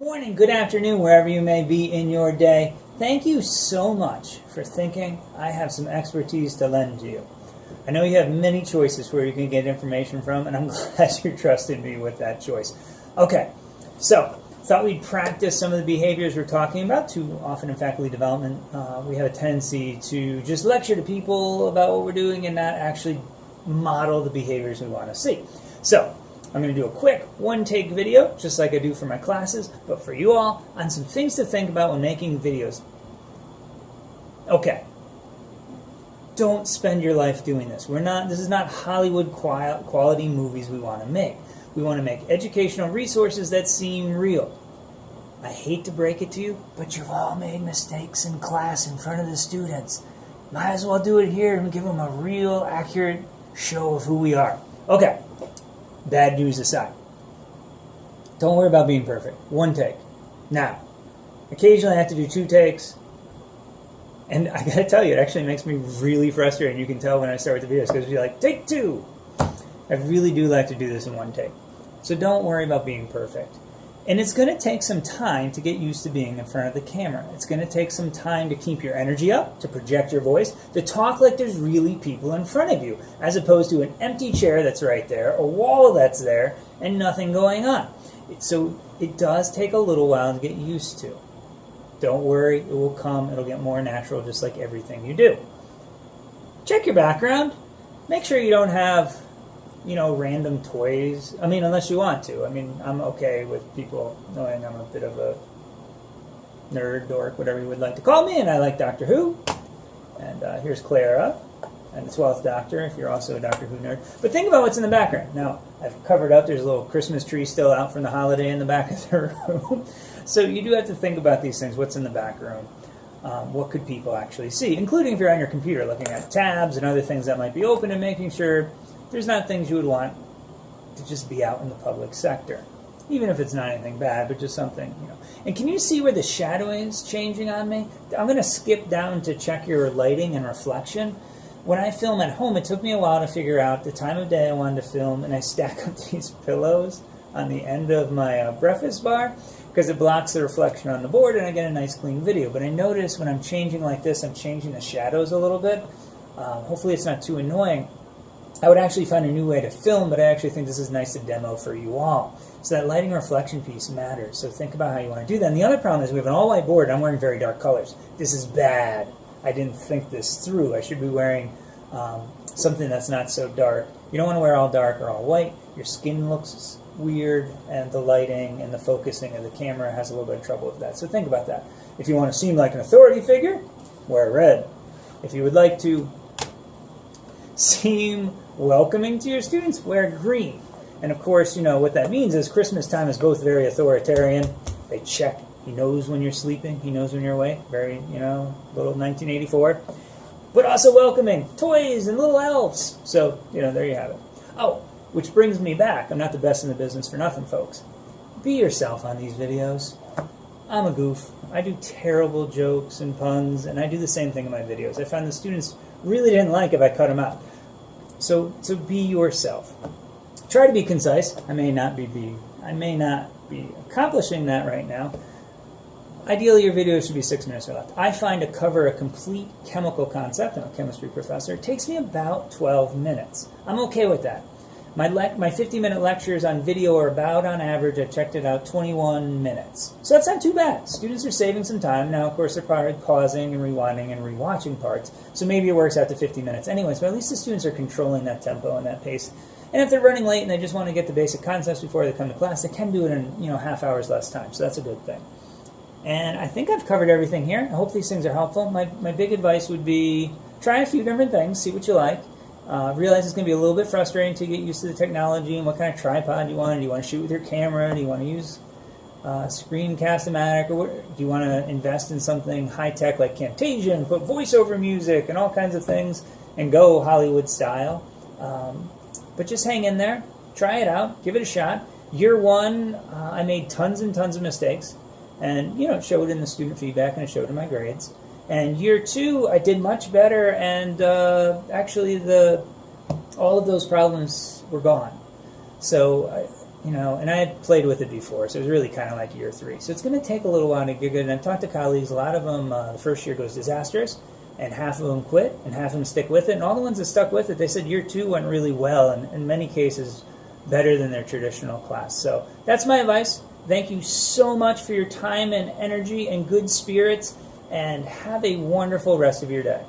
Morning, good afternoon, wherever you may be in your day. Thank you so much for thinking I have some expertise to lend to you. I know you have many choices where you can get information from, and I'm glad you trusted me with that choice. Okay, so thought we'd practice some of the behaviors we're talking about. Too often in faculty development, we have a tendency to just lecture to people about what we're doing and not actually model the behaviors we want to see. So I'm going to do a quick one-take video, just like I do for my classes, but for you all, on some things to think about when making videos. Okay. Don't spend your life doing this. This is not Hollywood quality movies we want to make. We want to make educational resources that seem real. I hate to break it to you, but you've all made mistakes in class in front of the students. Might as well do it here and give them a real, accurate show of who we are. Okay. Bad news aside, don't worry about being perfect. One take. Now, occasionally I have to do two takes, and I gotta tell you, it actually makes me really frustrated. You can tell when I start with the videos, because you're like, take two. I really do like to do this in one take. So don't worry about being perfect. And it's going to take some time to get used to being in front of the camera. It's going to take some time to keep your energy up, to project your voice, to talk like there's really people in front of you, as opposed to an empty chair that's right there, a wall that's there, and nothing going on. So it does take a little while to get used to. Don't worry, it will come. It'll get more natural, just like everything you do. Check your background. Make sure you don't have random toys. I mean, unless you want to. I mean, I'm okay with people knowing I'm a bit of a nerd, dork, whatever you would like to call me, and I like Doctor Who. And here's Clara, and the 12th Doctor, if you're also a Doctor Who nerd. But think about what's in the background. Now, I've covered up, there's a little Christmas tree still out from the holiday in the back of the room. So you do have to think about these things. What's in the back room? What could people actually see? Including if you're on your computer, looking at tabs and other things that might be open, and making sure there's not things you would want to just be out in the public sector. Even if it's not anything bad, but just something, And can you see where the shadowing is changing on me? I'm going to skip down to check your lighting and reflection. When I film at home, it took me a while to figure out the time of day I wanted to film, and I stack up these pillows on the end of my breakfast bar because it blocks the reflection on the board, and I get a nice clean video. But I notice when I'm changing like this, I'm changing the shadows a little bit. Hopefully it's not too annoying. I would actually find a new way to film, but I actually think this is nice to demo for you all. So that lighting reflection piece matters. So think about how you want to do that. And the other problem is we have an all-white board, and I'm wearing very dark colors. This is bad. I didn't think this through. I should be wearing something that's not so dark. You don't want to wear all dark or all white. Your skin looks weird, and the lighting and the focusing of the camera has a little bit of trouble with that. So think about that. If you want to seem like an authority figure, wear red. If you would like to seem welcoming to your students, wear green. And of course, what that means is Christmas time is both very authoritarian. They check. He knows when you're sleeping. He knows when you're awake. Very, little 1984. But also welcoming. Toys and little elves. So, there you have it. Oh, which brings me back. I'm not the best in the business for nothing, folks. Be yourself on these videos. I'm a goof. I do terrible jokes and puns, and I do the same thing in my videos. I found the students really didn't like if I cut them out. So be yourself. Try to be concise. I may not be accomplishing that right now. Ideally, your video should be 6 minutes or less. I find to cover a complete chemical concept, I'm a chemistry professor, it takes me about 12 minutes. I'm okay with that. My 50-minute lectures on video are about, on average, I've checked it out, 21 minutes. So that's not too bad. Students are saving some time. Now, of course, they're probably pausing and rewinding and rewatching parts. So maybe it works out to 50 minutes anyways, but at least the students are controlling that tempo and that pace. And if they're running late and they just want to get the basic concepts before they come to class, they can do it in half hour's less time. So that's a good thing. And I think I've covered everything here. I hope these things are helpful. My big advice would be try a few different things, see what you like. Realize it's going to be a little bit frustrating to get used to the technology and what kind of tripod you want. Do you want to shoot with your camera? Do you want to use Screencast-O-Matic? Or do you want to invest in something high-tech like Camtasia and put voiceover music and all kinds of things and go Hollywood style? But just hang in there. Try it out. Give it a shot. Year one, I made tons and tons of mistakes. And, it showed in the student feedback and it showed in my grades. And year two, I did much better, and actually all of those problems were gone. So and I had played with it before, so it was really kind of like year 3. So it's going to take a little while to get good. And I've talked to colleagues, a lot of them, the first year goes disastrous, and half of them quit, and half of them stick with it. And all the ones that stuck with it, they said year 2 went really well, and in many cases, better than their traditional class. So that's my advice. Thank you so much for your time and energy and good spirits, and have a wonderful rest of your day.